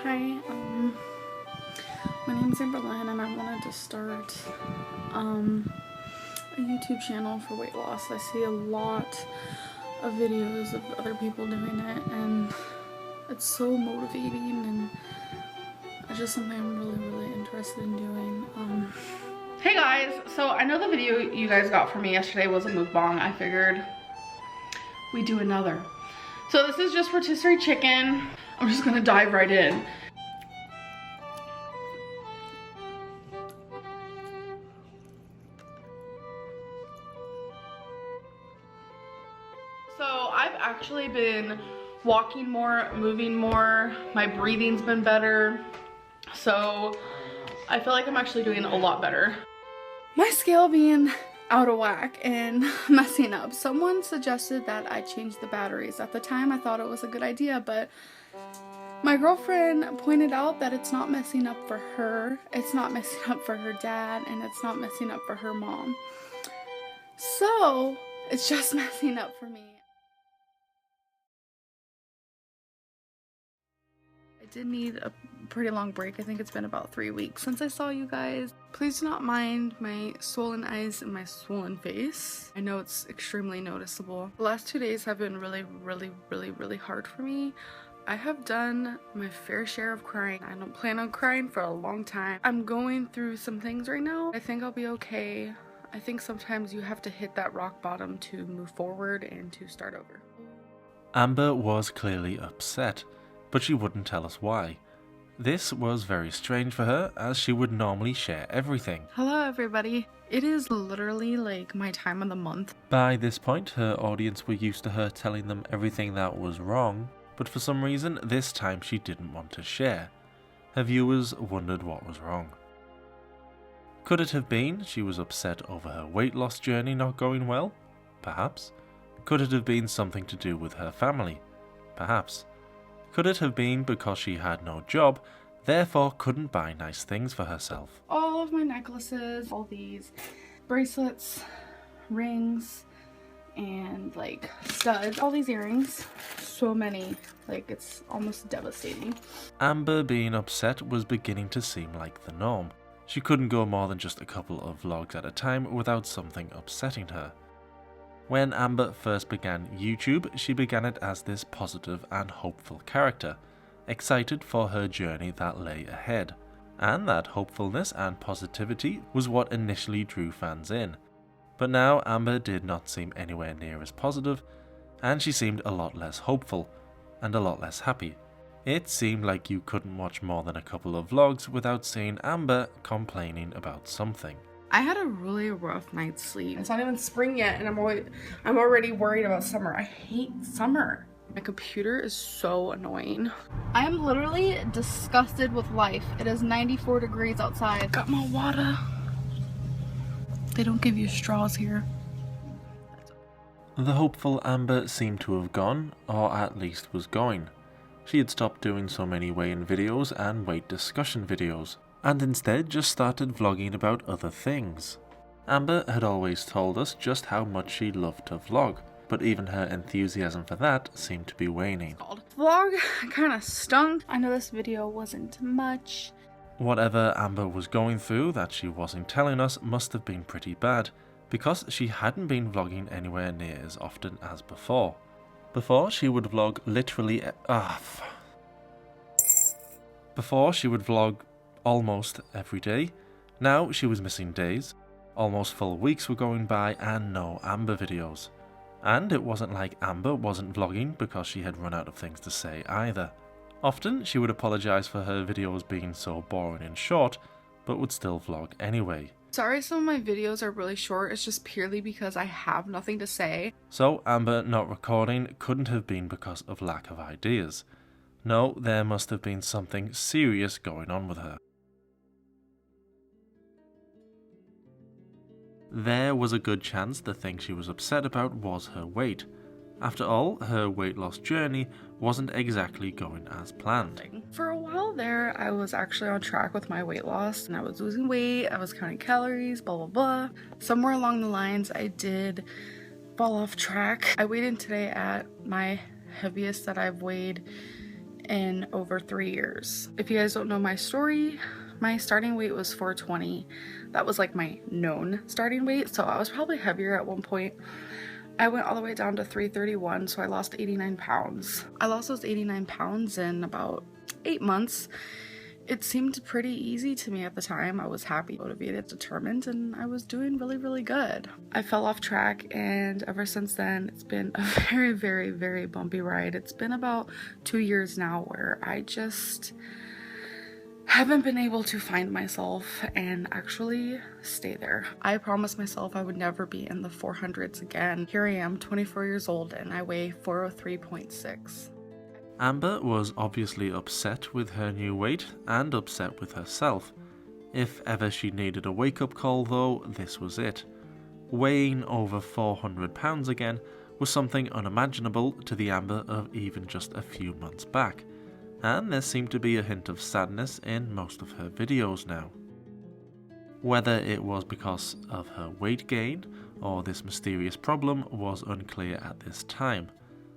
Hi, my name's Amberlynn and I wanted to start a YouTube channel for weight loss. I see a lot of videos of other people doing it and it's so motivating, and it's just something I'm really interested in doing. Hey guys, so I know the video you guys got from me yesterday was a mukbang. I figured we'd do another. So this is just rotisserie chicken. I'm just gonna dive right in. So I've actually been walking more, moving more. My breathing's been better. So I feel like I'm actually doing a lot better. My scale being out of whack and messing up. Someone suggested that I change the batteries. At the time I thought it was a good idea, but my girlfriend pointed out that it's not messing up for her, it's not messing up for her dad, and it's not messing up for her mom. So it's just messing up for me. I did need a pretty long break. I think it's been about 3 weeks since I saw you guys. Please do not mind my swollen eyes and my swollen face. I know it's extremely noticeable. The last 2 days have been really hard for me. I have done my fair share of crying. I don't plan on crying for a long time. I'm going through some things right now. I think I'll be okay. I think sometimes you have to hit that rock bottom to move forward and to start over. Amber was clearly upset, but she wouldn't tell us why. This was very strange for her, as she would normally share everything. Hello everybody. It is literally like my time of the month. By this point, her audience were used to her telling them everything that was wrong, but for some reason, this time she didn't want to share. Her viewers wondered what was wrong. Could it have been she was upset over her weight loss journey not going well? Perhaps. Could it have been something to do with her family? Perhaps. Could it have been because she had no job, therefore couldn't buy nice things for herself? All of my necklaces, all these bracelets, rings, and like studs, all these earrings, so many, like it's almost devastating. Amber being upset was beginning to seem like the norm. She couldn't go more than just a couple of vlogs at a time without something upsetting her. When Amber first began YouTube, she began it as this positive and hopeful character, excited for her journey that lay ahead. And that hopefulness and positivity was what initially drew fans in. But now Amber did not seem anywhere near as positive, and she seemed a lot less hopeful, and a lot less happy. It seemed like you couldn't watch more than a couple of vlogs without seeing Amber complaining about something. I had a really rough night's sleep. It's not even spring yet and I'm already worried about summer. I hate summer. My computer is so annoying. I am literally disgusted with life. It is 94 degrees outside. Got my water. They don't give you straws here. The hopeful Amber seemed to have gone, or at least was going. She had stopped doing so many weigh-in videos and weight discussion videos, and instead just started vlogging about other things. Amber had always told us just how much she loved to vlog, but even her enthusiasm for that seemed to be waning. Vlog kinda stunk. I know this video wasn't much. Whatever Amber was going through that she wasn't telling us must have been pretty bad, because she hadn't been vlogging anywhere near as often as before. Before she would vlog literally Before she would vlog almost every day. Now she was missing days. Almost full weeks were going by and no Amber videos. And it wasn't like Amber wasn't vlogging because she had run out of things to say either. Often she would apologise for her videos being so boring and short, but would still vlog anyway. Sorry some of my videos are really short, it's just purely because I have nothing to say. So Amber not recording couldn't have been because of lack of ideas. No, there must have been something serious going on with her. There was a good chance the thing she was upset about was her weight. After all, her weight loss journey wasn't exactly going as planned. For a while there, I was actually on track with my weight loss and I was losing weight, I was counting calories, blah blah blah. Somewhere along the lines, I did fall off track. I weighed in today at my heaviest that I've weighed in over 3 years. If you guys don't know my story, my starting weight was 420. That was like my known starting weight, so I was probably heavier at one point. I went all the way down to 331, so I lost 89 pounds. I lost those 89 pounds in about 8 months. It seemed pretty easy to me at the time. I was happy, motivated, determined, and I was doing really, really good. I fell off track, and ever since then, it's been a very, very, very bumpy ride. It's been about 2 years now where I just haven't been able to find myself and actually stay there. I promised myself I would never be in the 400s again. Here I am, 24 years old, and I weigh 403.6. Amber was obviously upset with her new weight and upset with herself. If ever she needed a wake-up call though, this was it. Weighing over 400 pounds again was something unimaginable to the Amber of even just a few months back, and there seemed to be a hint of sadness in most of her videos now. Whether it was because of her weight gain or this mysterious problem was unclear at this time.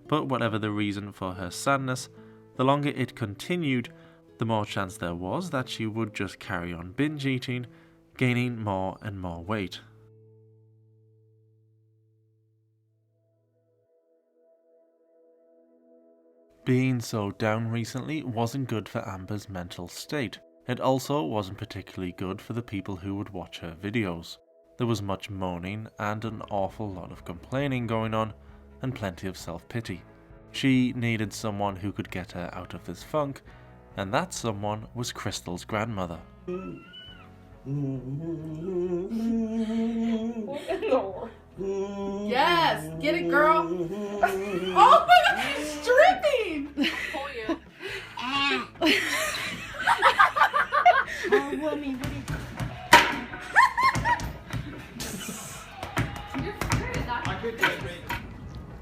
But whatever the reason for her sadness, the longer it continued, the more chance there was that she would just carry on binge eating, gaining more and more weight. Being so down recently wasn't good for Amber's mental state. It also wasn't particularly good for the people who would watch her videos. There was much moaning and an awful lot of complaining going on, and plenty of self-pity. She needed someone who could get her out of this funk, and that someone was Crystal's grandmother. Yes, get it, girl. Oh my god, she's stripping. Oh yeah.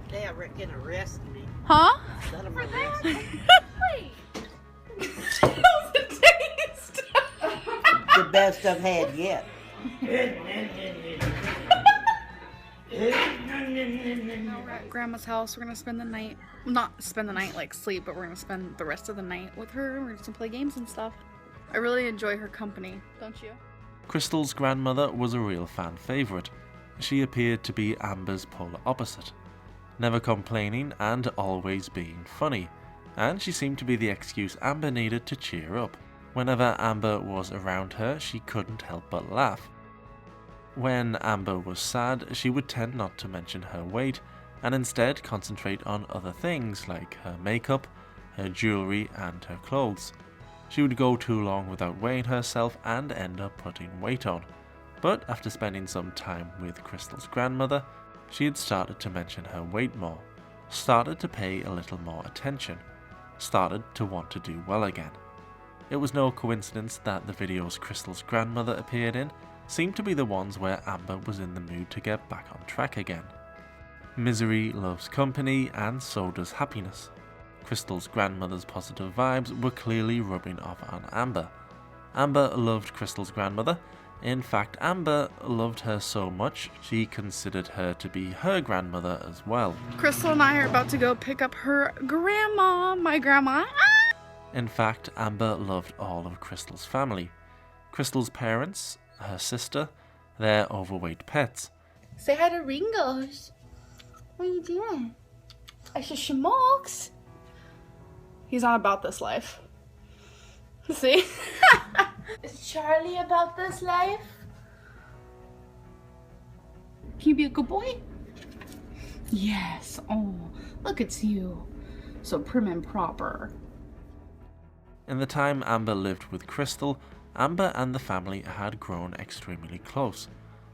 They are gonna arrest me. Huh? Let them arrest me. That was a taste. The best I've had yet. Now we're at Grandma's house. We're gonna spend the night. Not spend the night like sleep, but we're gonna spend the rest of the night with her. We're gonna play games and stuff. I really enjoy her company, don't you? Crystal's grandmother was a real fan favourite. She appeared to be Amber's polar opposite, never complaining and always being funny, and she seemed to be the excuse Amber needed to cheer up. Whenever Amber was around her, she couldn't help but laugh. When Amber was sad, she would tend not to mention her weight and instead concentrate on other things like her makeup, her jewellery and her clothes. She would go too long without weighing herself and end up putting weight on. But after spending some time with Crystal's grandmother, she had started to mention her weight more, started to pay a little more attention, started to want to do well again. It was no coincidence that the videos Crystal's grandmother appeared in seemed to be the ones where Amber was in the mood to get back on track again. Misery loves company, and so does happiness. Crystal's grandmother's positive vibes were clearly rubbing off on Amber. Amber loved Crystal's grandmother. In fact, Amber loved her so much, she considered her to be her grandmother as well. Crystal and I are about to go pick up her grandma, my grandma. In fact, Amber loved all of Crystal's family. Crystal's parents, her sister, their overweight pets. Say hi to Ringos. What are you doing? I said schmucks. He's not about this life. See? Is Charlie about this life? Can you be a good boy? Yes. Oh, look at you. So prim and proper. In the time Amber lived with Crystal, Amber and the family had grown extremely close,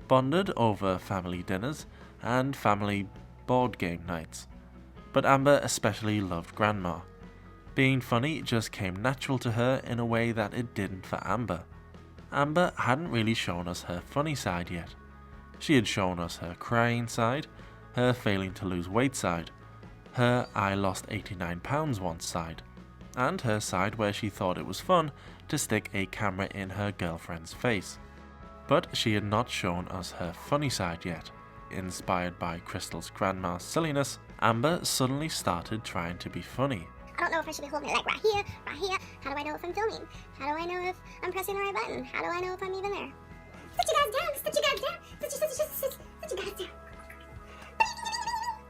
bonded over family dinners and family board game nights. But Amber especially loved Grandma. Being funny just came natural to her in a way that it didn't for Amber. Amber hadn't really shown us her funny side yet. She had shown us her crying side, her failing to lose weight side, her I lost 89 pounds once side, and her side where she thought it was fun to stick a camera in her girlfriend's face. But she had not shown us her funny side yet. Inspired by Crystal's grandma's silliness, Amber suddenly started trying to be funny. I don't know if I should be holding it like right here, right here. How do I know if I'm filming? How do I know if I'm pressing the right button? How do I know if I'm even there? Sit you guys down, sit you guys down, sit you guys down.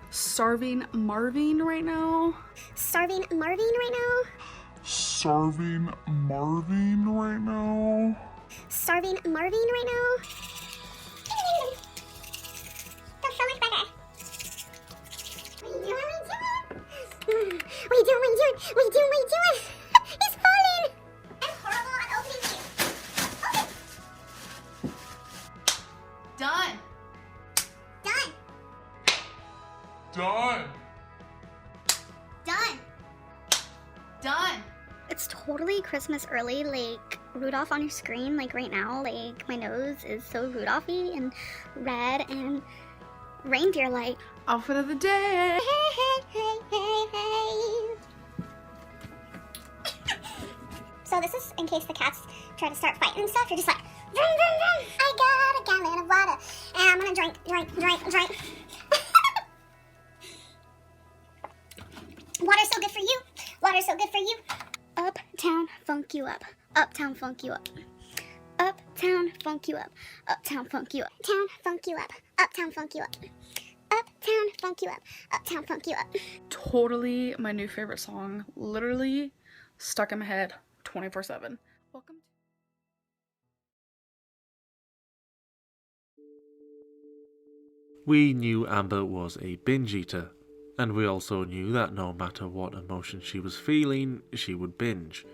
Starving Marvin right now. Starving Marvin right now. Starving Marvin right now. Starving Marvin right now. That's so much better. What are you doing? What are you doing? What are you doing? What are you doing? He's falling. I'm horrible at opening things. Open. Done. Done. Done. Done. Done. It's totally Christmas early, like Rudolph on your screen, like right now, like my nose is so Rudolphy and red and reindeer like. Outfit of the day. Hey, hey, hey, hey, hey. So this is in case the cats try to start fighting and stuff. You're just like, vroom, vroom, vroom. I got a gallon of water and I'm gonna drink. Water's so good for you. Water's so good for you. Uptown funk you up. Uptown funk you up. Uptown funk you up. Uptown funk you up. Town funk you up. Uptown funk you up. Uptown funk you up. Uptown funk you up. Totally my new favorite song. Literally stuck in my head 24/7. Welcome to We knew Amber was a binge eater, and we also knew that no matter what emotion she was feeling, she would binge.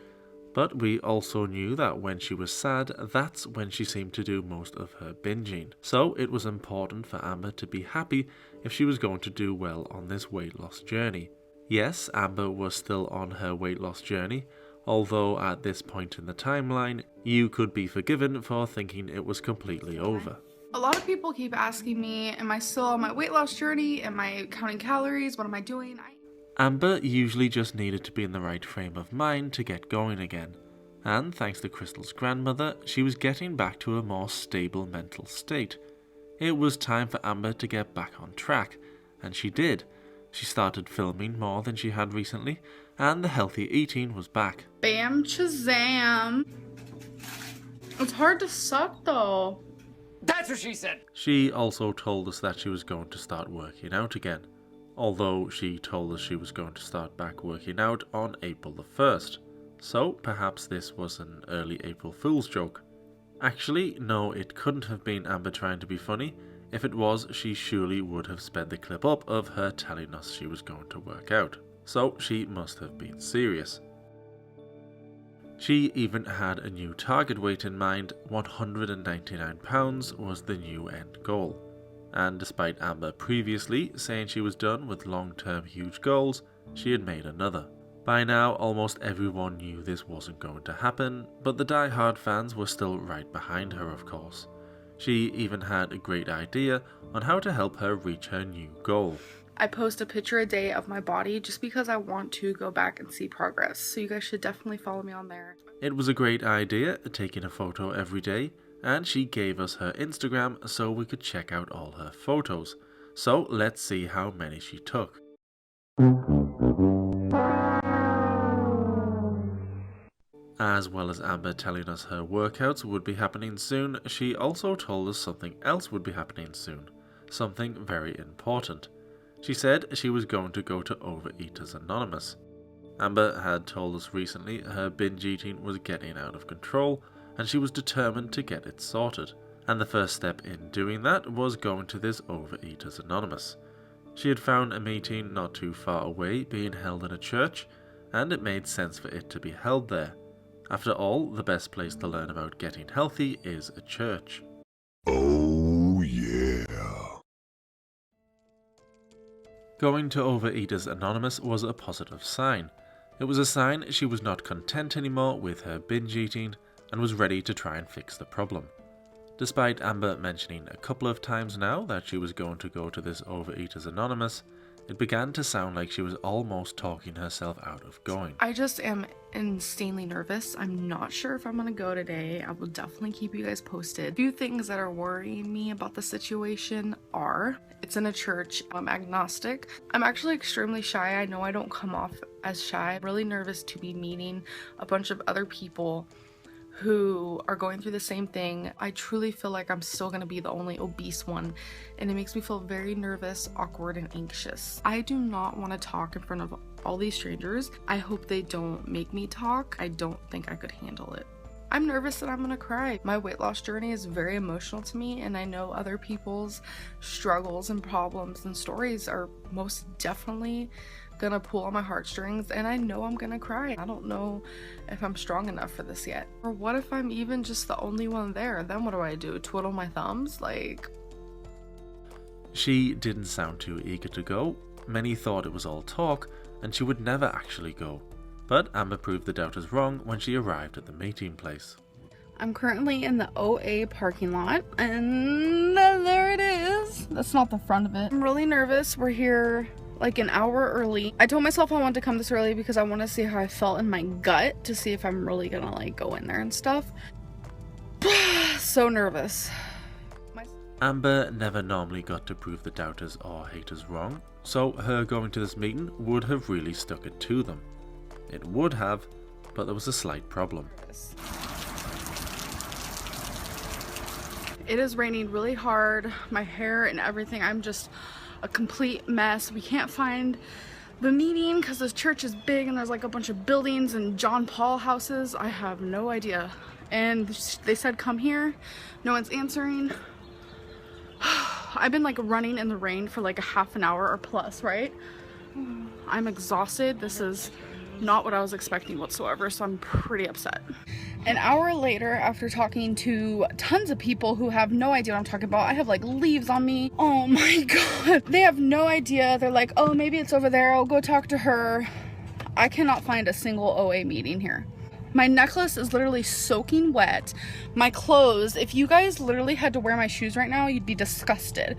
But we also knew that when she was sad, that's when she seemed to do most of her binging. So it was important for Amber to be happy if she was going to do well on this weight loss journey. Yes, Amber was still on her weight loss journey, although at this point in the timeline, you could be forgiven for thinking it was completely over. A lot of people keep asking me, am I still on my weight loss journey? Am I counting calories? What am I doing? Amber usually just needed to be in the right frame of mind to get going again, and thanks to Crystal's grandmother, she was getting back to a more stable mental state. It was time for Amber to get back on track, and she did. She started filming more than she had recently, and the healthy eating was back. Bam Shazam! It's hard to suck though. That's what she said. She also told us that she was going to start working out again, although she told us she was going to start back working out on April the 1st. So perhaps this was an early April Fool's joke. Actually, no, it couldn't have been Amber trying to be funny. If it was, she surely would have sped the clip up of her telling us she was going to work out. So she must have been serious. She even had a new target weight in mind. 199 pounds was the new end goal. And despite Amber previously saying she was done with long-term huge goals, she had made another. By now, almost everyone knew this wasn't going to happen, but the die-hard fans were still right behind her, of course. She even had a great idea on how to help her reach her new goal. I post a picture a day of my body just because I want to go back and see progress, so you guys should definitely follow me on there. It was a great idea, taking a photo every day, and she gave us her Instagram so we could check out all her photos. So let's see how many she took. As well as Amber telling us her workouts would be happening soon, she also told us something else would be happening soon. Something very important. She said she was going to go to Overeaters Anonymous. Amber had told us recently her binge eating was getting out of control, and she was determined to get it sorted. And the first step in doing that was going to this Overeaters Anonymous. She had found a meeting not too far away being held in a church, and it made sense for it to be held there. After all, the best place to learn about getting healthy is a church. Oh yeah. Going to Overeaters Anonymous was a positive sign. It was a sign she was not content anymore with her binge eating and was ready to try and fix the problem. Despite Amber mentioning a couple of times now that she was going to go to this Overeaters Anonymous, It began to sound like she was almost talking herself out of going. I just am insanely nervous. I'm not sure if I'm gonna go today. I will definitely keep you guys posted. A few things that are worrying me about the situation are, it's in a church. I'm agnostic. I'm actually extremely shy. I know I don't come off as shy. I'm really nervous to be meeting a bunch of other people who are going through the same thing. I truly feel like I'm still gonna be the only obese one, and it makes me feel very nervous, awkward, and anxious. I do not want to talk in front of all these strangers. I hope they don't make me talk. I don't think I could handle it. I'm nervous that I'm gonna cry. My weight loss journey is very emotional to me, and I know other people's struggles and problems and stories are most definitely gonna pull on my heartstrings, and I know I'm gonna cry. I don't know if I'm strong enough for this yet. Or what if I'm even just the only one there? Then what do I do? Twiddle my thumbs? Like... She didn't sound too eager to go. Many thought it was all talk, and she would never actually go. But Amber proved the doubters wrong when she arrived at the meeting place. I'm currently in the OA parking lot, and there it is. That's not the front of it. I'm really nervous. We're here like an hour early. I told myself I wanted to come this early because I want to see how I felt in my gut to see if I'm really gonna like go in there and stuff. So nervous. Amber never normally got to prove the doubters or haters wrong, so her going to this meeting would have really stuck it to them. It would have, but there was a slight problem. It is raining really hard. My hair and everything, I'm just a complete mess. We can't find the meeting because this church is big and there's like a bunch of buildings and John Paul houses. I have no idea. And they said come here. No one's answering. I've been like running in the rain for like a half an hour or plus, right? I'm exhausted. This is not what I was expecting whatsoever, so I'm pretty upset. An hour later, after talking to tons of people who have no idea what I'm talking about, I have like leaves on me. Oh my god. They have no idea. They're like, oh, maybe it's over there. I'll go talk to her. I cannot find a single OA meeting here. My necklace is literally soaking wet. My clothes, if you guys literally had to wear my shoes right now, you'd be disgusted.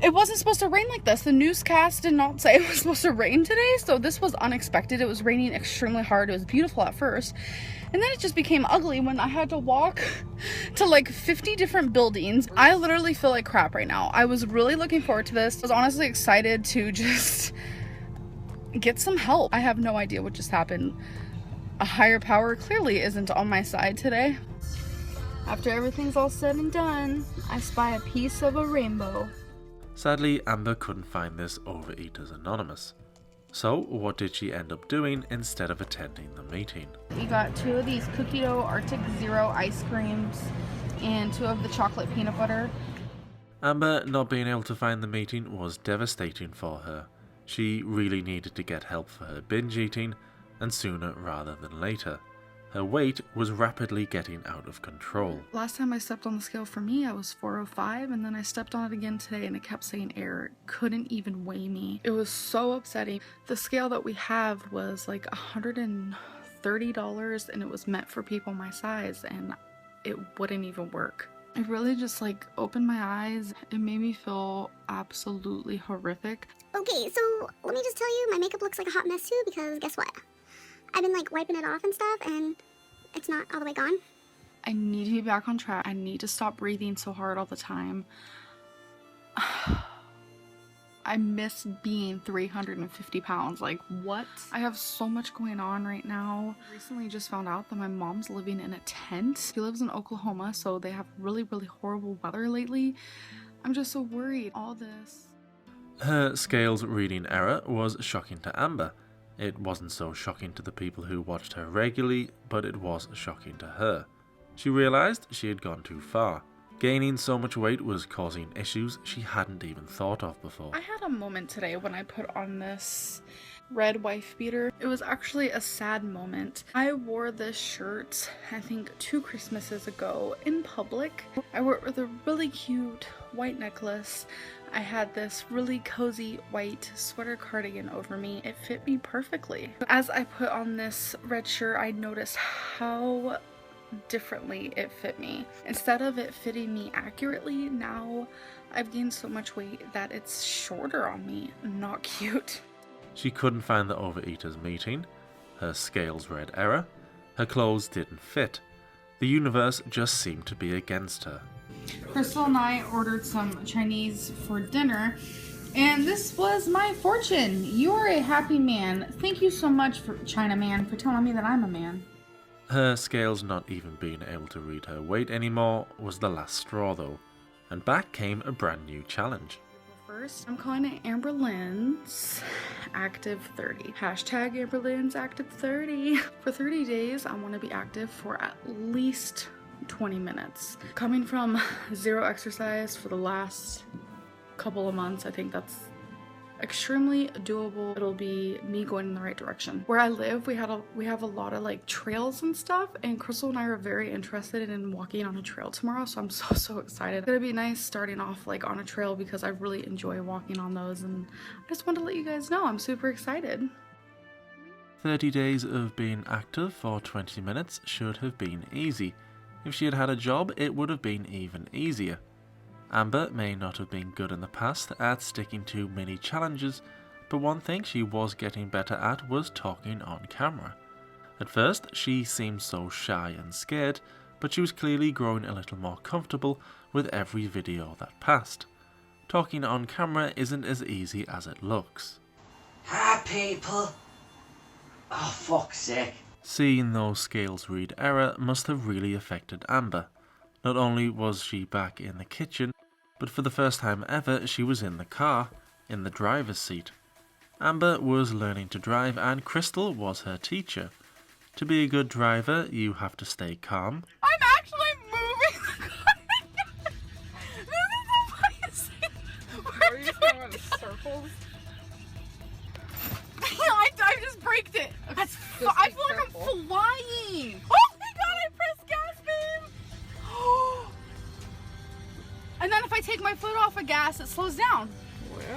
It wasn't supposed to rain like this. The newscast did not say it was supposed to rain today, so this was unexpected. It was raining extremely hard. It was beautiful at first, and then it just became ugly when I had to walk to like 50 different buildings. I literally feel like crap right now. I was really looking forward to this. I was honestly excited to just get some help. I have no idea what just happened. A higher power clearly isn't on my side today. After everything's all said and done, I spy a piece of a rainbow. Sadly, Amber couldn't find this Overeaters Anonymous. So, what did she end up doing instead of attending the meeting? We got 2 of these cookie dough Arctic Zero ice creams and 2 of the chocolate peanut butter. Amber not being able to find the meeting was devastating for her. She really needed to get help for her binge eating, and sooner rather than later. Her weight was rapidly getting out of control. Last time I stepped on the scale for me, I was 405, and then I stepped on it again today and it kept saying error. It couldn't even weigh me. It was so upsetting. The scale that we have was like $130 and it was meant for people my size, and it wouldn't even work. It really just like opened my eyes. It made me feel absolutely horrific. Okay, so let me just tell you, my makeup looks like a hot mess too, because guess what? I've been like wiping it off and stuff, and it's not all the way gone. I need to be back on track. I need to stop breathing so hard all the time. I miss being 350 pounds. Like, what? I have so much going on right now. I recently just found out that my mom's living in a tent. She lives in Oklahoma, so they have really, really horrible weather lately. I'm just so worried. All this. Her scales reading error was shocking to Amber. It wasn't so shocking to the people who watched her regularly, but it was shocking to her. She realised she had gone too far. Gaining so much weight was causing issues she hadn't even thought of before. I had a moment today when I put on this red wife beater. It was actually a sad moment. I wore this shirt, I think 2 Christmases ago in public. I wore it with a really cute white necklace. I had this really cozy white sweater cardigan over me. It fit me perfectly. As I put on this red shirt, I noticed how differently it fit me. Instead of it fitting me accurately, now I've gained so much weight that it's shorter on me. Not cute. She couldn't find the overeaters meeting, her scales read error, her clothes didn't fit. The universe just seemed to be against her. Crystal and I ordered some Chinese for dinner, and this was my fortune. You are a happy man. Thank you so much, for Chinaman, for telling me that I'm a man. Her scales not even being able to read her weight anymore was the last straw though, and back came a brand new challenge. First, I'm calling it Amberlynn's Active 30. Hashtag Amberlynn's Active 30. For 30 days, I want to be active for at least 20 minutes. Coming from zero exercise for the last couple of months, I think that's extremely doable. It'll be me going in the right direction. Where I live, we have a lot of like trails and stuff, and Crystal and I are very interested in walking on a trail tomorrow, so I'm so excited. It's gonna be nice starting off like on a trail because I really enjoy walking on those, and I just wanted to let you guys know I'm super excited. 30 days of being active for 20 minutes should have been easy. If she had had a job, it would have been even easier. Amber may not have been good in the past at sticking to mini challenges, but one thing she was getting better at was talking on camera. At first, she seemed so shy and scared, but she was clearly growing a little more comfortable with every video that passed. Talking on camera isn't as easy as it looks. Hi, people. Oh, fuck's sake. Seeing those scales read error must have really affected Amber. Not only was she back in the kitchen, but for the first time ever she was in the car, in the driver's seat. Amber was learning to drive and Crystal was her teacher. To be a good driver, you have to stay calm. I'm actually moving the car. This is the funniest. Are you just going in circles? I just braked it. I feel like I'm flying. Oh my god, I pressed gas, babe. And then if I take my foot off of gas, it slows down.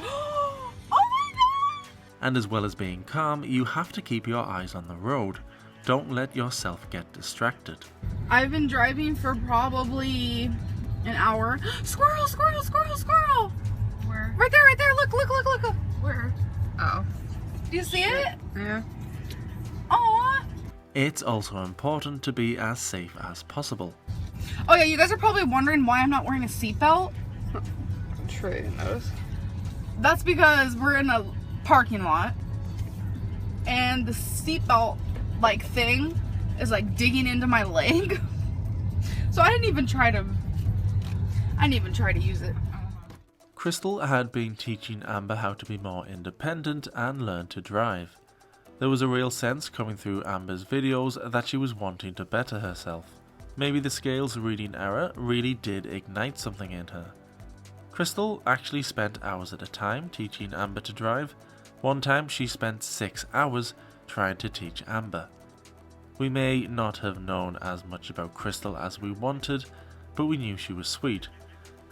Oh my god! And as well as being calm, you have to keep your eyes on the road. Don't let yourself get distracted. I've been driving for probably an hour. Squirrel, squirrel, squirrel, squirrel! Where? Right there, look. Where? Oh. Do you see it? Yeah. Aww. It's also important to be as safe as possible. Oh yeah, you guys are probably wondering why I'm not wearing a seatbelt. I'm sure you didn't notice. That's because we're in a parking lot and the seatbelt like thing is like digging into my leg. So I didn't even try to use it. Crystal had been teaching Amber how to be more independent and learn to drive. There was a real sense coming through Amber's videos that she was wanting to better herself. Maybe the scales reading error really did ignite something in her. Crystal actually spent hours at a time teaching Amber to drive. One time she spent 6 hours trying to teach Amber. We may not have known as much about Crystal as we wanted, but we knew she was sweet.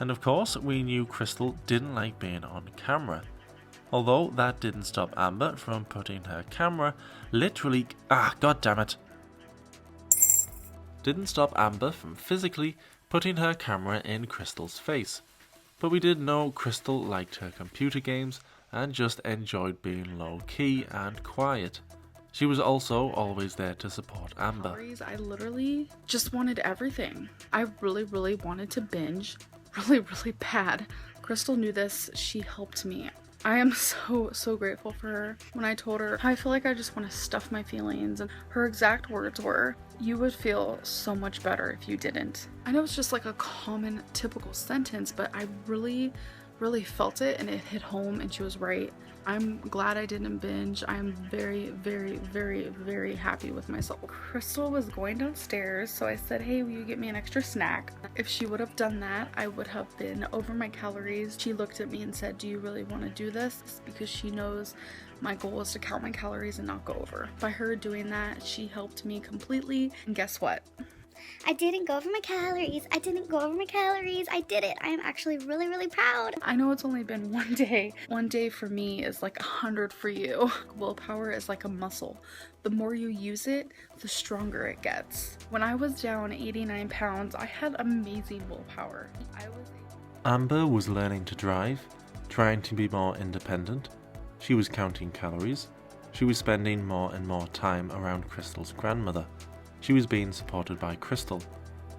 And of course, we knew Crystal didn't like being on camera. Although that didn't stop Amber from putting her camera literally... God damn it! Didn't stop Amber from physically putting her camera in Crystal's face. But we did know Crystal liked her computer games and just enjoyed being low-key and quiet. She was also always there to support Amber. I literally just wanted everything. I really wanted to binge. Really bad. Crystal knew this. She helped me. I am so grateful for her. When I told her, I feel like I just want to stuff my feelings, and her exact words were, "You would feel so much better if you didn't." I know it's just like a common, typical sentence, but I really felt it and it hit home, and she was right. I'm glad I didn't binge. I'm very happy with myself. Crystal was going downstairs, so I said, hey, will you get me an extra snack? If she would have done that, I would have been over my calories. She looked at me and said, do you really want to do this? Because she knows my goal is to count my calories and not go over. By her doing that, she helped me completely. And guess what? I didn't go over my calories. I didn't go over my calories. I did it. I am actually really proud. I know it's only been one day. One day for me is like 100 for you. Willpower is like a muscle. The more you use it, the stronger it gets. When I was down 89 pounds, I had amazing willpower. Amber was learning to drive, trying to be more independent. She was counting calories. She was spending more and more time around Crystal's grandmother. She was being supported by Crystal.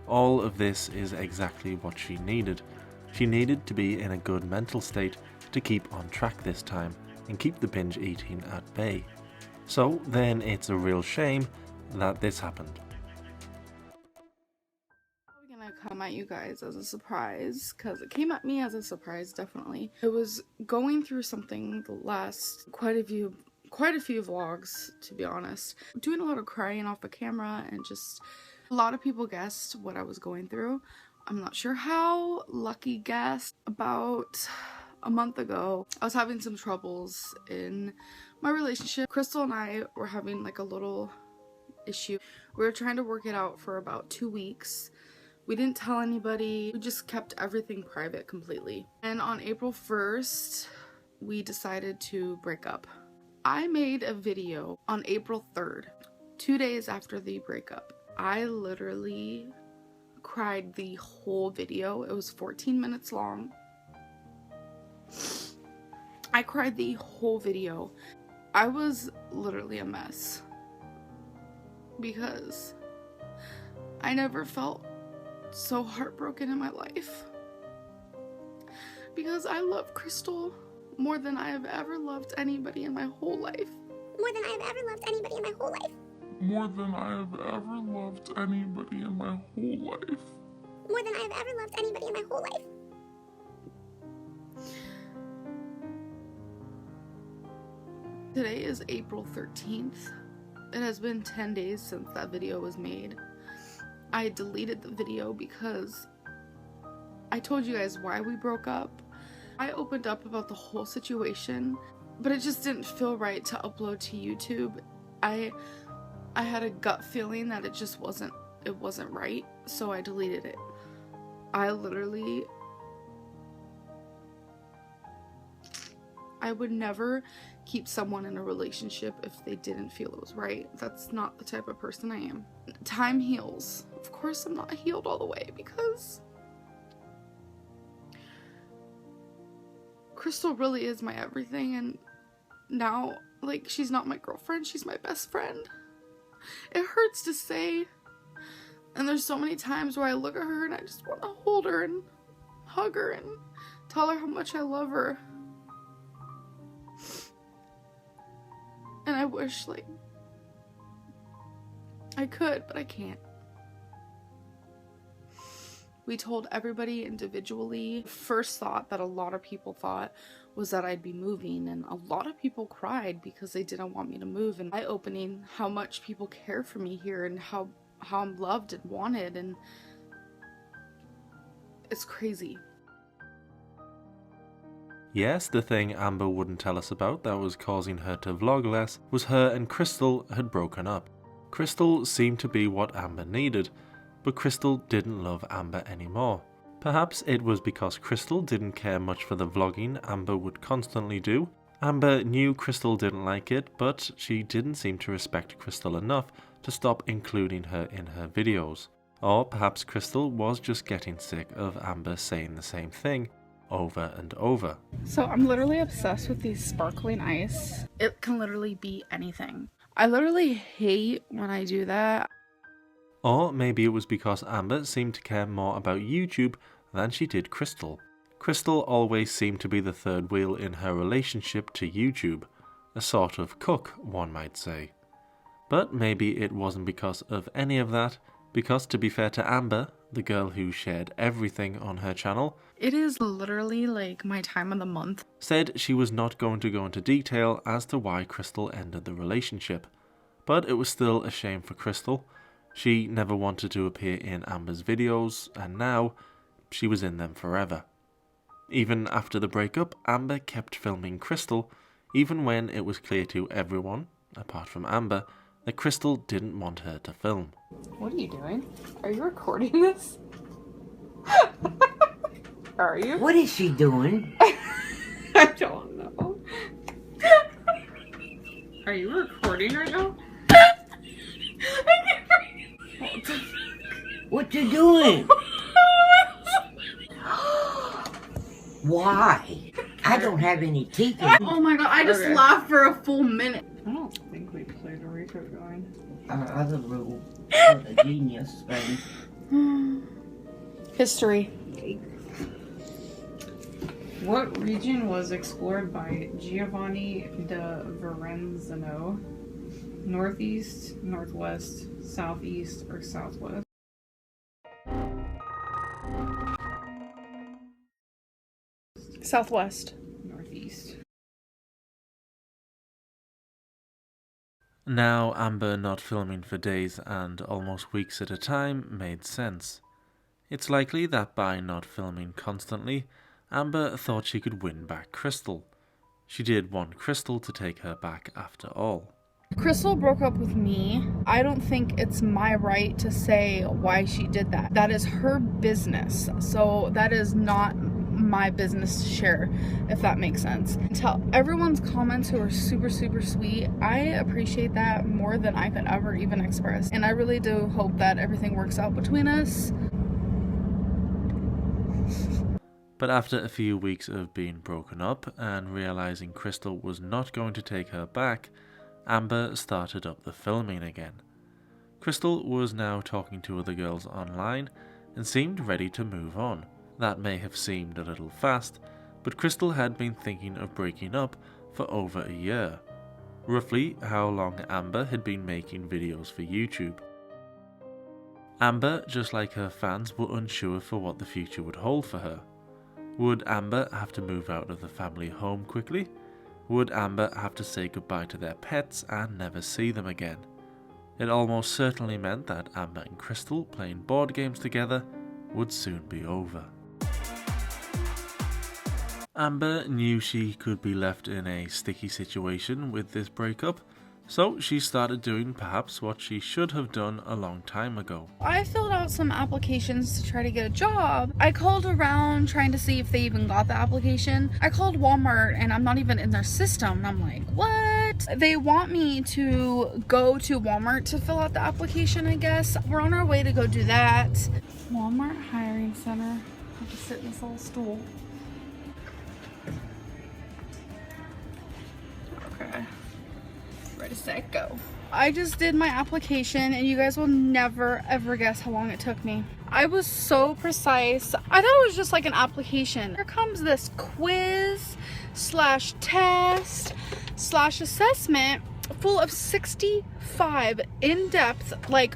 All of this is exactly what she needed. She needed to be in a good mental state to keep on track this time and keep the binge eating at bay. So then it's a real shame that this happened. I'm gonna come at you guys as a surprise, because it came at me as a surprise, definitely. I was going through something the last quite a few vlogs, to be honest. Doing a lot of crying off the camera, and just a lot of people guessed what I was going through. I'm not sure how. Lucky guessed. About a month ago, I was having some troubles in my relationship. Crystal and I were having like a little issue. We were trying to work it out for about 2 weeks. We didn't tell anybody. We just kept everything private completely. And on April 1st, we decided to break up. I made a video on April 3rd, 2 days after the breakup. I literally cried the whole video. It was 14 minutes long. I cried the whole video. I was literally a mess because I never felt so heartbroken in my life, because I love Crystal more than I have ever loved anybody in my whole life. More than I have ever loved anybody in my whole life. More than I have ever loved anybody in my whole life. More than I have ever loved anybody in my whole life. Today is April 13th. It has been 10 days since that video was made. I deleted the video because I told you guys why we broke up. I opened up about the whole situation, but it just didn't feel right to upload to YouTube. I had a gut feeling that it wasn't right, so I deleted it. I would never keep someone in a relationship if they didn't feel it was right. That's not the type of person I am. Time heals. Of course I'm not healed all the way, because Crystal really is my everything, and now, like, she's not my girlfriend, she's my best friend. It hurts to say, and there's so many times where I look at her and I just want to hold her and hug her and tell her how much I love her. And I wish, like, I could, but I can't. We told everybody individually. First thought that a lot of people thought was that I'd be moving, and a lot of people cried because they didn't want me to move, and eye-opening how much people care for me here and how I'm loved and wanted, and it's crazy. Yes, the thing Amber wouldn't tell us about that was causing her to vlog less was her and Crystal had broken up. Crystal seemed to be what Amber needed, but Crystal didn't love Amber anymore. Perhaps it was because Crystal didn't care much for the vlogging Amber would constantly do. Amber knew Crystal didn't like it, but she didn't seem to respect Crystal enough to stop including her in her videos. Or perhaps Crystal was just getting sick of Amber saying the same thing over and over. So I'm literally obsessed with these sparkling ice. It can literally be anything. I literally hate when I do that. Or maybe it was because Amber seemed to care more about YouTube than she did Crystal. Crystal always seemed to be the third wheel in her relationship to YouTube, a sort of cook, one might say. But maybe it wasn't because of any of that, because to be fair to Amber, the girl who shared everything on her channel, it is literally like my time of the month, said she was not going to go into detail as to why Crystal ended the relationship. But it was still a shame for Crystal. She never wanted to appear in Amber's videos, and now she was in them forever. Even after the breakup, Amber kept filming Crystal, even when it was clear to everyone, apart from Amber, that Crystal didn't want her to film. What are you doing? Are you recording this? Are you? What is she doing? I don't know. Are you recording right now? What you doing? Why? I don't have any teeth in Oh my god, I just laughed for a full minute. I don't think we played a record going. our other rule for the genius thing. History. What region was explored by Giovanni da Verenzano? Northeast, northwest, southeast, or southwest? Southwest. Northeast. Now, Amber not filming for days and almost weeks at a time made sense. It's likely that by not filming constantly, Amber thought she could win back Crystal. She did want Crystal to take her back after all. Crystal broke up with me. I don't think it's my right to say why she did that. That is her business. So that is not my business to share, if that makes sense. Tell everyone's comments who are super sweet. I appreciate that more than I could ever even express. And I really do hope that everything works out between us. But after a few weeks of being broken up and realizing Crystal was not going to take her back, Amber started up the filming again. Crystal was now talking to other girls online and seemed ready to move on. That may have seemed a little fast, but Crystal had been thinking of breaking up for over a year. Roughly how long Amber had been making videos for YouTube. Amber, just like her fans, were unsure for what the future would hold for her. Would Amber have to move out of the family home quickly? Would Amber have to say goodbye to their pets and never see them again? It almost certainly meant that Amber and Crystal playing board games together would soon be over. Amber knew she could be left in a sticky situation with this breakup, so she started doing perhaps what she should have done a long time ago. I filled out some applications to try to get a job. I called around trying to see if they even got the application. I called Walmart and I'm not even in their system. And I'm like, what? They want me to go to Walmart to fill out the application, I guess. We're on our way to go do that. Walmart Hiring Center. I have to sit in this little stool. Okay. Ready, set, go. I just did my application and you guys will never ever guess how long it took me. I was so precise. I thought it was just like an application. Here comes this quiz slash test slash assessment full of 65 in-depth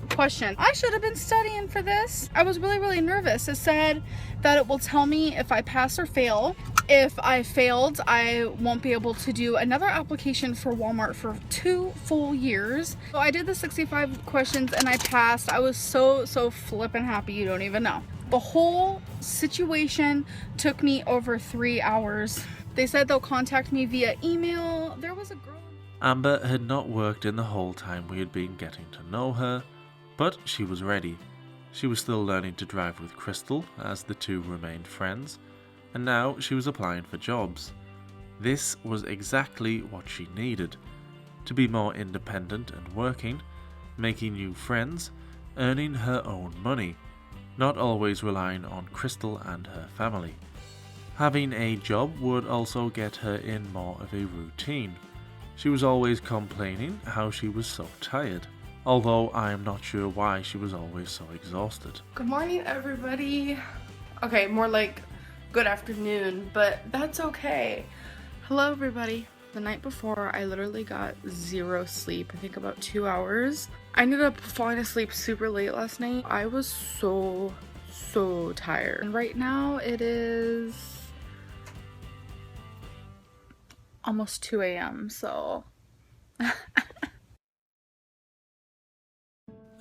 questions. I should have been studying for this. I was really nervous. It said that it will tell me if I pass or fail. If I failed, I won't be able to do another application for Walmart for 2 full years. So I did the 65 questions and I passed. I was so flippin' happy, you don't even know. The whole situation took me over 3 hours. They said they'll contact me via email. There was a girl. Amber had not worked in the whole time we had been getting to know her, but she was ready. She was still learning to drive with Crystal as the two remained friends, and now she was applying for jobs. This was exactly what she needed. To be more independent and working, making new friends, earning her own money, not always relying on Crystal and her family. Having a job would also get her in more of a routine. She was always complaining how she was so tired, although I am not sure why she was always so exhausted. Good morning, everybody. Okay, more like good afternoon, but that's okay. Hello, everybody. The night before, I literally got 0 sleep. I think about 2 hours. I ended up falling asleep super late last night. I was so tired. And right now it is almost 2 a.m. so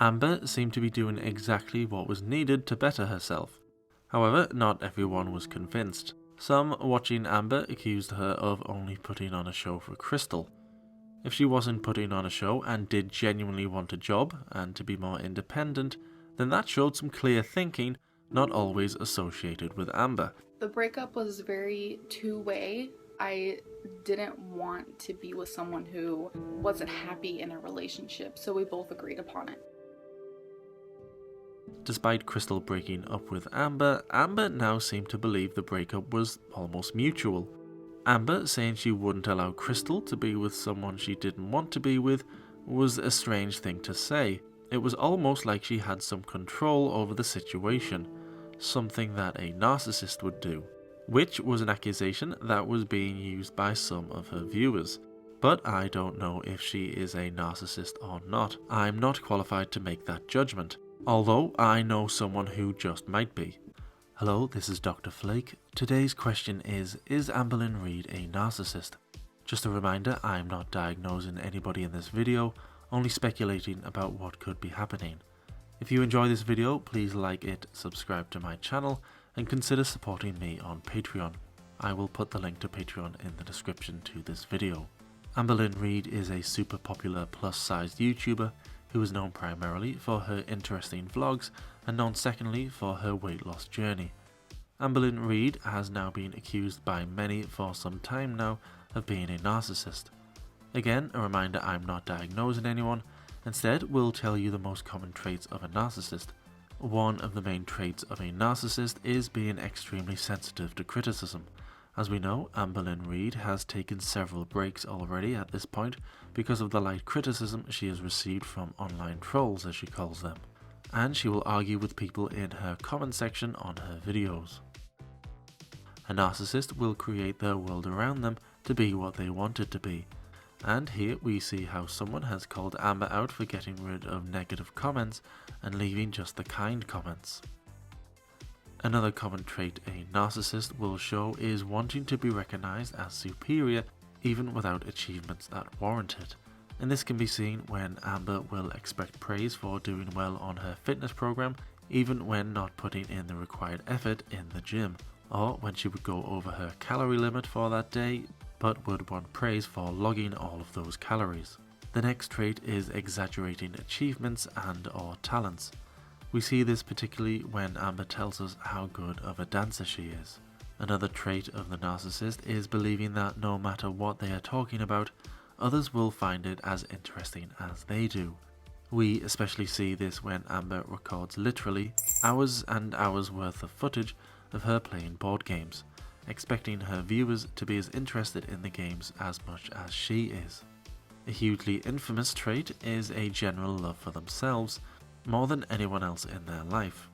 Amber seemed to be doing exactly what was needed to better herself. However, not everyone was convinced. Some watching Amber accused her of only putting on a show for Crystal. If she wasn't putting on a show and did genuinely want a job and to be more independent, then that showed some clear thinking, not always associated with Amber. the breakup was very two-way. I didn't want to be with someone who wasn't happy in a relationship, so we both agreed upon it. Despite Crystal breaking up with Amber, Amber now seemed to believe the breakup was almost mutual. Amber saying she wouldn't allow Crystal to be with someone she didn't want to be with was a strange thing to say. It was almost like she had some control over the situation, something that a narcissist would do, which was an accusation that was being used by some of her viewers. But I don't know if she is a narcissist or not. I'm not qualified to make that judgment, although I know someone who just might be. Hello, this is Dr. Flake. Today's question is Amberlynn Reid a narcissist? Just a reminder, I'm not diagnosing anybody in this video, only speculating about what could be happening. If you enjoy this video, please like it, subscribe to my channel, and consider supporting me on Patreon. I will put the link to Patreon in the description to this video. Amberlynn Reid is a super popular plus-sized YouTuber who is known primarily for her interesting vlogs and known secondly for her weight loss journey. Amberlynn Reid has now been accused by many for some time now of being a narcissist. Again, a reminder, I'm not diagnosing anyone, instead we'll tell you the most common traits of a narcissist. One of the main traits of a narcissist is being extremely sensitive to criticism. As we know, Amberlynn Reid has taken several breaks already at this point because of the light criticism she has received from online trolls, as she calls them, and she will argue with people in her comment section on her videos. A narcissist will create their world around them to be what they want it to be, and here we see how someone has called Amber out for getting rid of negative comments and leaving just the kind comments. Another common trait a narcissist will show is wanting to be recognized as superior even without achievements that warrant it. And this can be seen when Amber will expect praise for doing well on her fitness program even when not putting in the required effort in the gym, or when she would go over her calorie limit for that day but would want praise for logging all of those calories. The next trait is exaggerating achievements and/or talents. We see this particularly when Amber tells us how good of a dancer she is. Another trait of the narcissist is believing that no matter what they are talking about, others will find it as interesting as they do. We especially see this when Amber records literally hours and hours worth of footage of her playing board games, expecting her viewers to be as interested in the games as much as she is. A hugely infamous trait is a general love for themselves, more than anyone else in their life.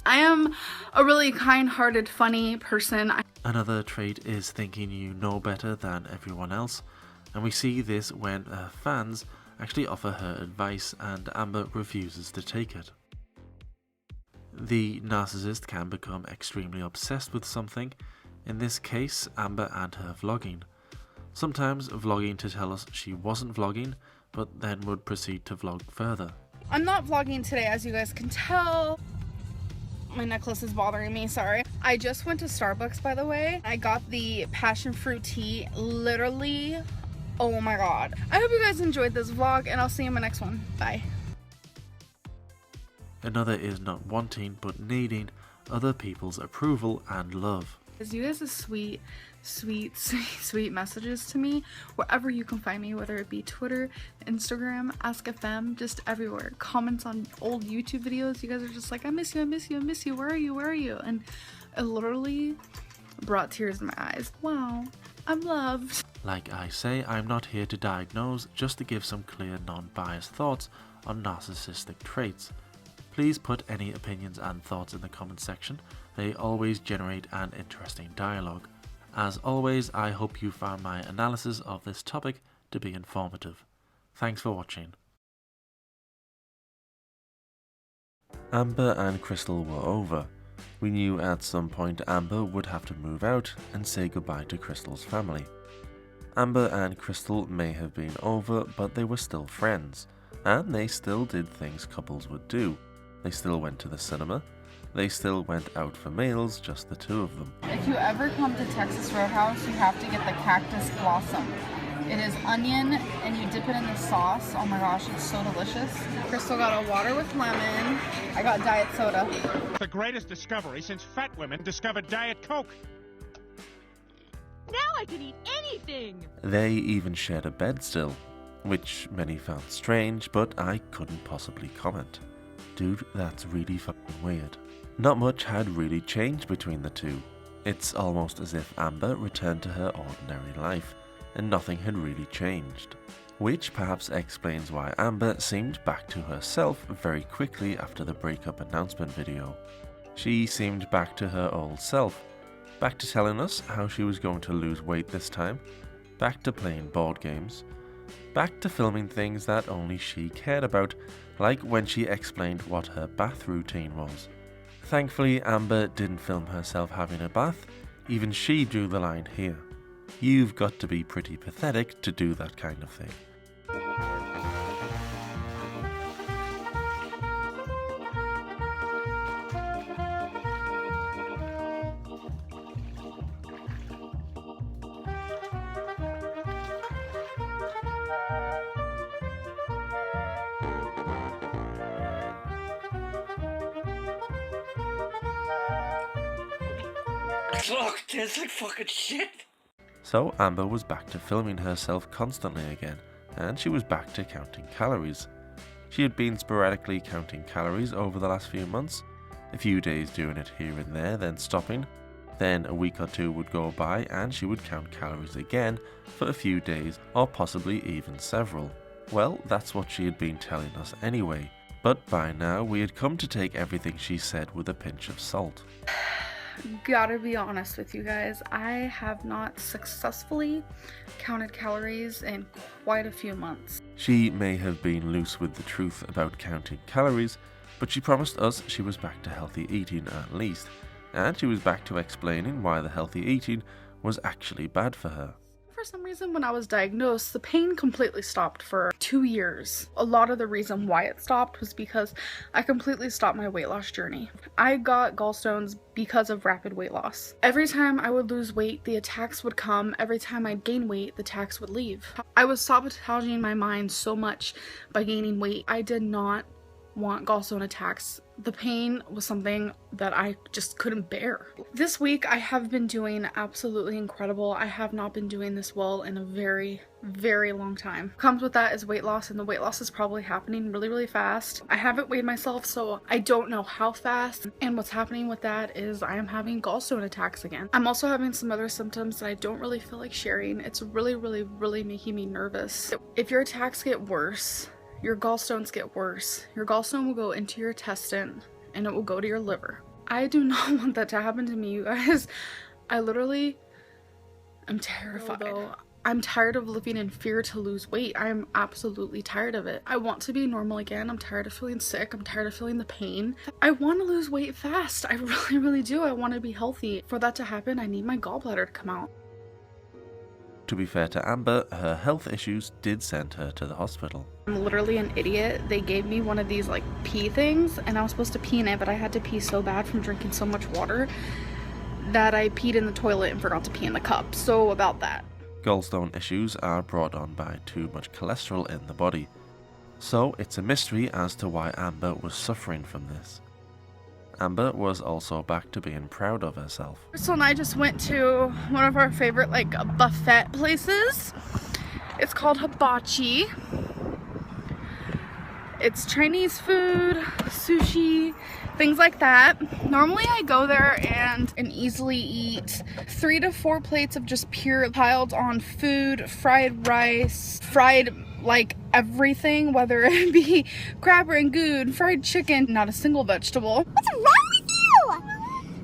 I am a really kind-hearted, funny person. Another trait is thinking you know better than everyone else, and we see this when her fans actually offer her advice and Amber refuses to take it. The narcissist can become extremely obsessed with something, in this case Amber and her vlogging. Sometimes vlogging to tell us she wasn't vlogging, but then would proceed to vlog further. I'm not vlogging today, as you guys can tell. My necklace is bothering me, sorry. I just went to Starbucks, by the way. I got the passion fruit tea, literally, oh my god. I hope you guys enjoyed this vlog, and I'll see you in my next one. Bye. Another is not wanting but needing other people's approval and love. You guys are sweet, sweet, sweet, sweet messages to me wherever you can find me, whether it be Twitter, Instagram, AskFM, just everywhere. Comments on old YouTube videos. You guys are just like, I miss you, I miss you, I miss you. Where are you? Where are you? And it literally brought tears in my eyes. Wow, I'm loved. Like I say, I'm not here to diagnose, just to give some clear, non-biased thoughts on narcissistic traits. Please put any opinions and thoughts in the comment section. They always generate an interesting dialogue. As always, I hope you found my analysis of this topic to be informative. Thanks for watching. Amber and Crystal were over. We knew at some point Amber would have to move out and say goodbye to Crystal's family. Amber and Crystal may have been over, but they were still friends, and they still did things couples would do. They still went to the cinema. They still went out for meals, just the two of them. If you ever come to Texas Roadhouse, you have to get the cactus blossom. It is onion and you dip it in the sauce. Oh my gosh, it's so delicious. Crystal got a water with lemon. I got diet soda. The greatest discovery since fat women discovered Diet Coke. Now I can eat anything! They even shared a bed still, which many found strange, but I couldn't possibly comment. Dude, that's really fucking weird. Not much had really changed between the two. It's almost as if Amber returned to her ordinary life, and nothing had really changed. Which perhaps explains why Amber seemed back to herself very quickly after the breakup announcement video. She seemed back to her old self, back to telling us how she was going to lose weight this time, back to playing board games, back to filming things that only she cared about, like when she explained what her bath routine was. Thankfully, Amber didn't film herself having a bath, even she drew the line here. You've got to be pretty pathetic to do that kind of thing. Look, tastes like fucking shit. So Amber was back to filming herself constantly again, and she was back to counting calories. She had been sporadically counting calories over the last few months, a few days doing it here and there, then stopping. Then a week or two would go by and she would count calories again for a few days, or possibly even several. Well, that's what she had been telling us anyway, but by now we had come to take everything she said with a pinch of salt. Gotta be honest with you guys, I have not successfully counted calories in quite a few months. She may have been loose with the truth about counting calories, but she promised us she was back to healthy eating at least, and she was back to explaining why the healthy eating was actually bad for her. For some reason, when I was diagnosed, the pain completely stopped for 2 years. A lot of the reason why it stopped was because I completely stopped my weight loss journey. I got gallstones because of rapid weight loss. Every time I would lose weight, the attacks would come. Every time I'd gain weight, the attacks would leave. I was sabotaging my mind so much by gaining weight. I did not want gallstone attacks. The pain was something that I just couldn't bear. This week I have been doing absolutely incredible. I have not been doing this well in a very, very long time. Comes with that is weight loss, and the weight loss is probably happening really, really fast. I haven't weighed myself, so I don't know how fast, and what's happening with that is I am having gallstone attacks again. I'm also having some other symptoms that I don't really feel like sharing. It's really, really, really making me nervous. If your attacks get worse, your gallstones get worse, your gallstone will go into your intestine and it will go to your liver. I do not want that to happen to me, you guys. I literally am terrified. Although I'm tired of living in fear to lose weight. I'm absolutely tired of it. I want to be normal again. I'm tired of feeling sick. I'm tired of feeling the pain. I want to lose weight fast. I really, really do. I want to be healthy. For that to happen, I need my gallbladder to come out. To be fair to Amber, her health issues did send her to the hospital. I'm literally an idiot. They gave me one of these like pee things and I was supposed to pee in it, but I had to pee so bad from drinking so much water that I peed in the toilet and forgot to pee in the cup. So about that. Gallstone issues are brought on by too much cholesterol in the body. So it's a mystery as to why Amber was suffering from this. Amber was also back to being proud of herself. Crystal and I just went to one of our favorite like buffet places. It's called Hibachi. It's Chinese food, sushi, things like that. Normally I go there and easily eat 3 to 4 plates of just pure piled on food, fried rice, fried like everything, whether it be crab rangoon, fried chicken, not a single vegetable. What's wrong with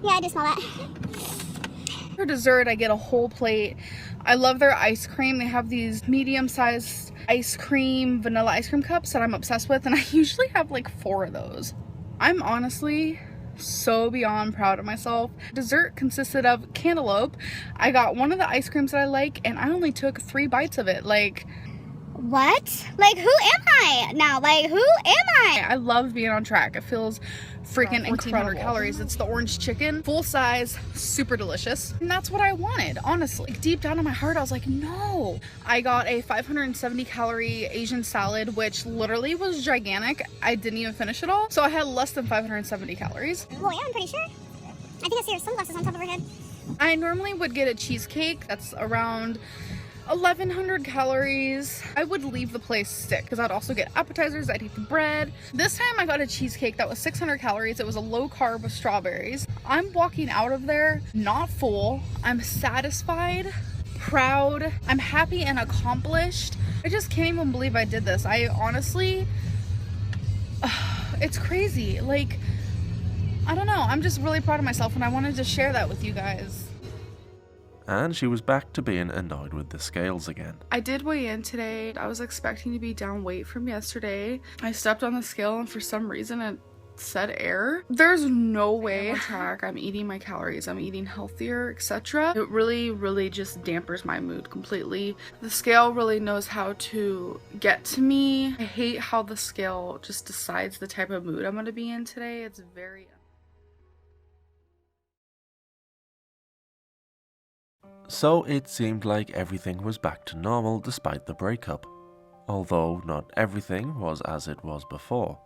you? Yeah, I just smell that. For dessert, I get a whole plate. I love their ice cream. They have these medium-sized ice cream, vanilla ice cream cups that I'm obsessed with, and I usually have like 4 of those. I'm honestly so beyond proud of myself. Dessert consisted of cantaloupe. I got one of the ice creams that I like, and I only took 3 bites of it. Like, what? Like, who am I now? Like, who am I? I love being on track. It feels freaking 1,400 calories. It's the orange chicken, full size, super delicious. And that's what I wanted, honestly. Like, deep down in my heart, I was like, no. I got a 570 calorie Asian salad, which literally was gigantic. I didn't even finish it all. So I had less than 570 calories. Well, yeah, I'm pretty sure. I think I see her sunglasses on top of her head. I normally would get a cheesecake that's around 1,100 calories. I would leave the place sick because I'd also get appetizers, I'd eat the bread. This time I got a cheesecake that was 600 calories. It was a low carb with strawberries. I'm walking out of there not full. I'm satisfied, proud, I'm happy and accomplished. I just can't even believe I did this. I honestly, it's crazy. Like, I don't know. I'm just really proud of myself and I wanted to share that with you guys. And she was back to being annoyed with the scales again. I did weigh in today. I was expecting to be down weight from yesterday. I stepped on the scale and for some reason it said error. There's no way I'm on track. I'm eating my calories, I'm eating healthier, etc. It really just dampers my mood completely. The scale really knows how to get to me. I hate how the scale just decides the type of mood I'm gonna be in today. It's very... So it seemed like everything was back to normal despite the breakup, although not everything was as it was before.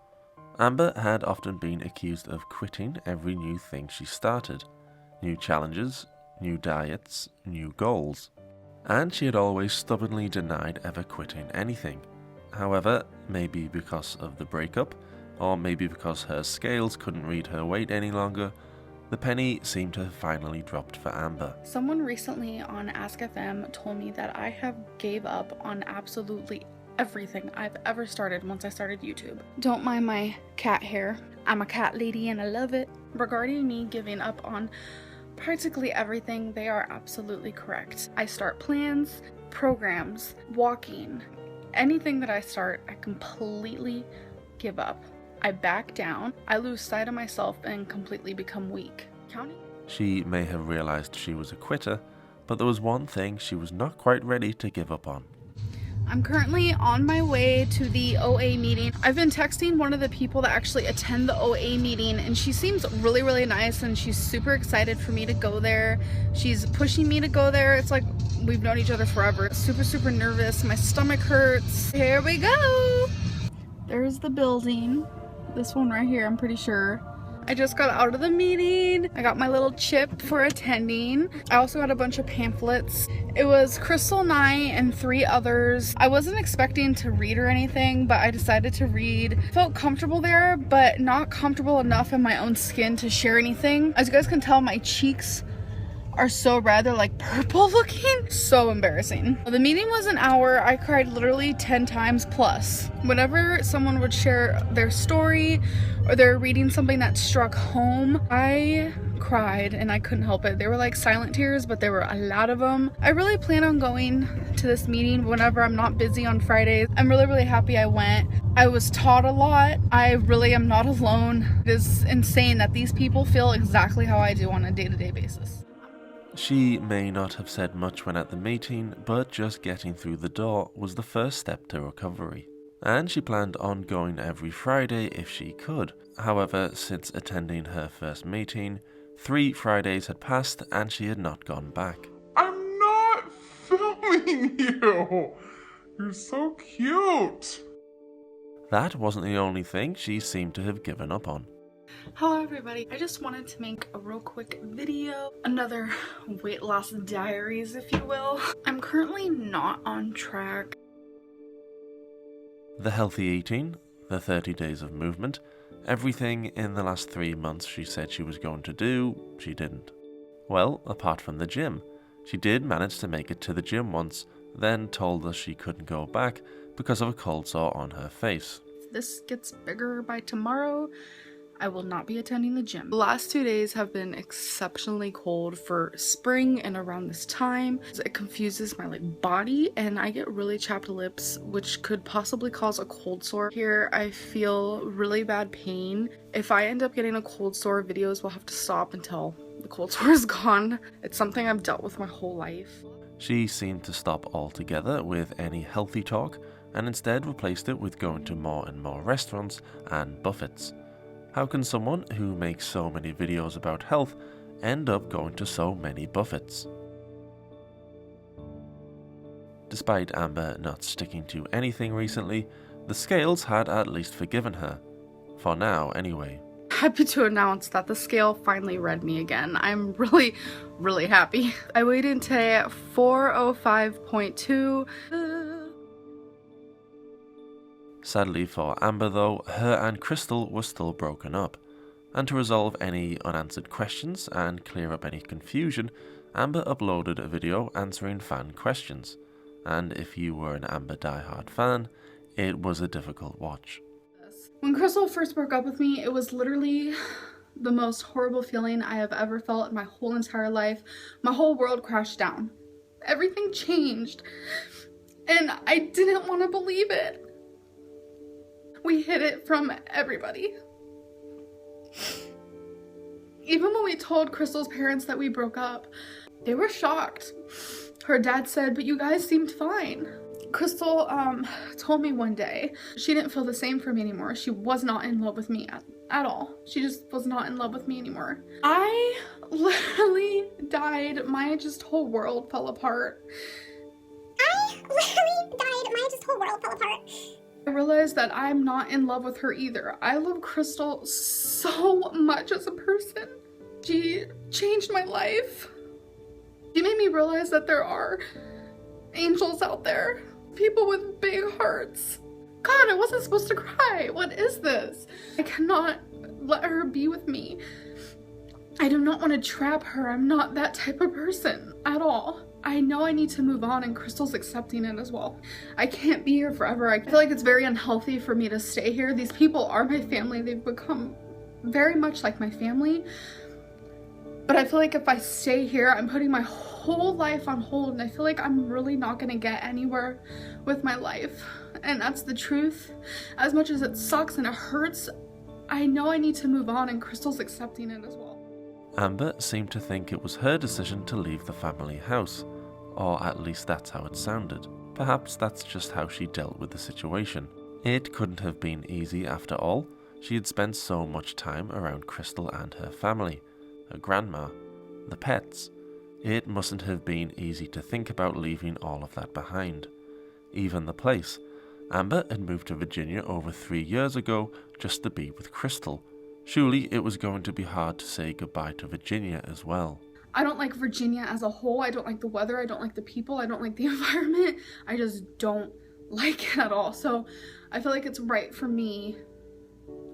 Amber had often been accused of quitting every new thing she started, new challenges, new diets, new goals, and she had always stubbornly denied ever quitting anything. However, maybe because of the breakup, or maybe because her scales couldn't read her weight any longer, the penny seemed to have finally dropped for Amber. Someone recently on Ask FM told me that I have gave up on absolutely everything I've ever started once I started YouTube. Don't mind my cat hair. I'm a cat lady and I love it. Regarding me giving up on practically everything, they are absolutely correct. I start plans, programs, walking. Anything that I start, I completely give up. I back down, I lose sight of myself and completely become weak. She may have realized she was a quitter, but there was one thing she was not quite ready to give up on. I'm currently on my way to the OA meeting. I've been texting one of the people that actually attend the OA meeting and she seems really nice and she's super excited for me to go there. She's pushing me to go there. It's like we've known each other forever. Super nervous. My stomach hurts. Here we go. There's the building. This one right here, I'm pretty sure. I just got out of the meeting. I got my little chip for attending. I also got a bunch of pamphlets. It was Crystal and I and 3 others. I wasn't expecting to read or anything, but I decided to read. Felt comfortable there, but not comfortable enough in my own skin to share anything. As you guys can tell, my cheeks are so red, they're like purple looking. So embarrassing. The meeting was an hour. I cried literally 10 times plus. Whenever someone would share their story or they're reading something that struck home, I cried and I couldn't help it. They were like silent tears, but there were a lot of them. I really plan on going to this meeting whenever I'm not busy on Fridays. I'm really happy I went. I was taught a lot. I really am not alone. It is insane that these people feel exactly how I do on a day-to-day basis. She may not have said much when at the meeting, but just getting through the door was the first step to recovery. And she planned on going every Friday if she could. However, since attending her first meeting, 3 Fridays had passed and she had not gone back. I'm not filming you! You're so cute! That wasn't the only thing she seemed to have given up on. Hello everybody, I just wanted to make a real quick video, another weight loss diaries if you will. I'm currently not on track. The healthy eating, the 30 days of movement, everything in the last 3 months she said she was going to do, she didn't. Well, apart from the gym. She did manage to make it to the gym once, then told us she couldn't go back because of a cold sore on her face. If this gets bigger by tomorrow, I will not be attending the gym. The last 2 days have been exceptionally cold for spring and around this time. It confuses my body and I get really chapped lips, which could possibly cause a cold sore. Here I feel really bad pain. If I end up getting a cold sore, videos will have to stop until the cold sore is gone. It's something I've dealt with my whole life. She seemed to stop altogether with any healthy talk and instead replaced it with going to more and more restaurants and buffets. How can someone who makes so many videos about health end up going to so many buffets? Despite Amber not sticking to anything recently, the scales had at least forgiven her. For now, anyway. happy to announce that the scale finally read me again. I'm really, really happy. I weighed in today at 405.2. Sadly for Amber though, her and Crystal were still broken up. And to resolve any unanswered questions and clear up any confusion, Amber uploaded a video answering fan questions. And if you were an Amber diehard fan, it was a difficult watch. When Crystal first broke up with me, it was literally the most horrible feeling I have ever felt in my whole entire life. My whole world crashed down. Everything changed. And I didn't want to believe it. We hid it from everybody. Even when we told Crystal's parents that we broke up, they were shocked. Her dad said, "But you guys seemed fine." Crystal told me one day she didn't feel the same for me anymore. She was not in love with me at all. She just was not in love with me anymore. I literally died. My just whole world fell apart. I realized that I'm not in love with her either. I love Crystal so much as a person. She changed my life. She made me realize that there are angels out there. People with big hearts. God, I wasn't supposed to cry. What is this? I cannot let her be with me. I do not want to trap her. I'm not that type of person at all. I know I need to move on, and Crystal's accepting it as well. I can't be here forever. I feel like it's very unhealthy for me to stay here. These people are my family. They've become very much like my family. But I feel like if I stay here, I'm putting my whole life on hold, and I feel like I'm really not gonna get anywhere with my life. And that's the truth. As much as it sucks and it hurts, I know I need to move on, and Crystal's accepting it as well. Amber seemed to think it was her decision to leave the family house, or at least that's how it sounded. Perhaps that's just how she dealt with the situation. It couldn't have been easy after all. She had spent so much time around Crystal and her family, her grandma, the pets. It mustn't have been easy to think about leaving all of that behind. Even the place. Amber had moved to Virginia over 3 years ago just to be with Crystal. Surely it was going to be hard to say goodbye to Virginia as well. I don't like Virginia as a whole. I don't like the weather. I don't like the people. I don't like the environment. I just don't like it at all. So I feel like it's right for me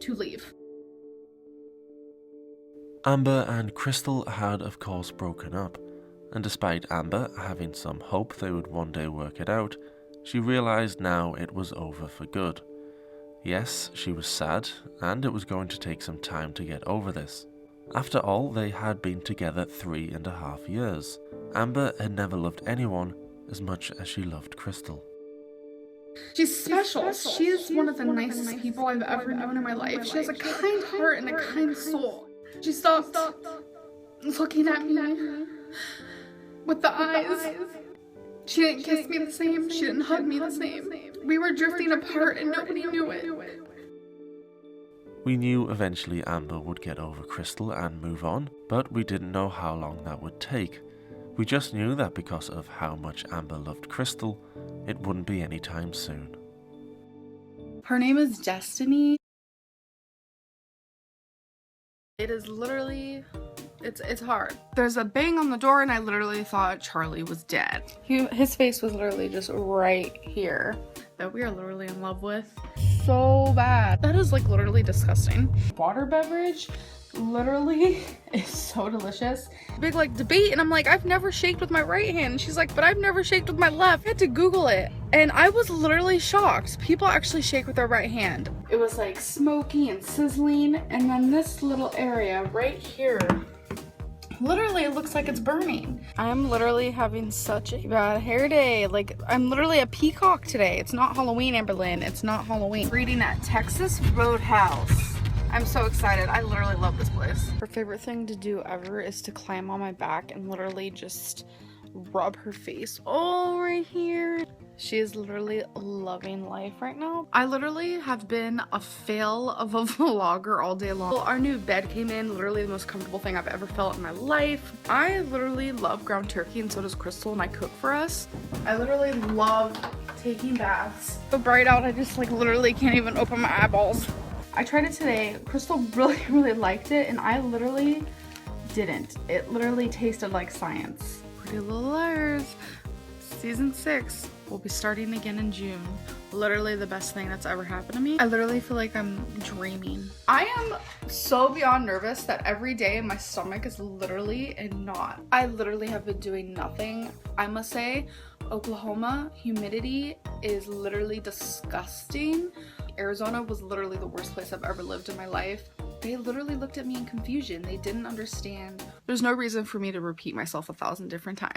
to leave. Amber and Crystal had of course broken up, and despite Amber having some hope they would one day work it out, she realised now it was over for good. Yes, she was sad, and it was going to take some time to get over this. After all, they had been together 3.5 years. Amber had never loved anyone as much as she loved Crystal. She's special. She is one of the nicest people I've ever known in my life. She has a kind heart and a kind soul. She stopped looking at me with the eyes. She didn't kiss me the same. She didn't hug me the same. We were drifting apart and nobody knew it. We knew eventually Amber would get over Crystal and move on, but we didn't know how long that would take. We just knew that because of how much Amber loved Crystal, it wouldn't be anytime soon. Her name is Destiny. It is literally, it's hard. There's a bang on the door and I literally thought Charlie was dead. His face was literally just right here. That we are literally in love with. So bad. That is like literally disgusting. Water beverage literally is so delicious. Big like debate and I'm like, I've never shaked with my right hand. And she's like, but I've never shaked with my left. I had to Google it and I was literally shocked. People actually shake with their right hand. It was like smoky and sizzling, and then this little area right here, literally it looks like it's burning. I'm literally having such a bad hair day. Like I'm literally a peacock today. It's not Halloween, Amberlynn. It's not Halloween. Reading at Texas Roadhouse. I'm so excited. I literally love this place. Her favorite thing to do ever is to climb on my back and literally just rub her face all right here. She is literally loving life right now. I literally have been a fail of a vlogger all day long. Our new bed came in, literally the most comfortable thing I've ever felt in my life. I literally love ground turkey and so does Crystal, and I cook for us. I literally love taking baths. So bright out, I just like literally can't even open my eyeballs. I tried it today. Crystal really liked it, and I literally didn't. It literally tasted like science. Pretty Little Liars season 6 will be starting again in June. Literally the best thing that's ever happened to me. I literally feel like I'm dreaming. I am so beyond nervous that every day my stomach is literally a knot. I literally have been doing nothing. I must say, Oklahoma humidity is literally disgusting. Arizona was literally the worst place I've ever lived in my life. They literally looked at me in confusion. They didn't understand. There's no reason for me to repeat myself 1,000 different times.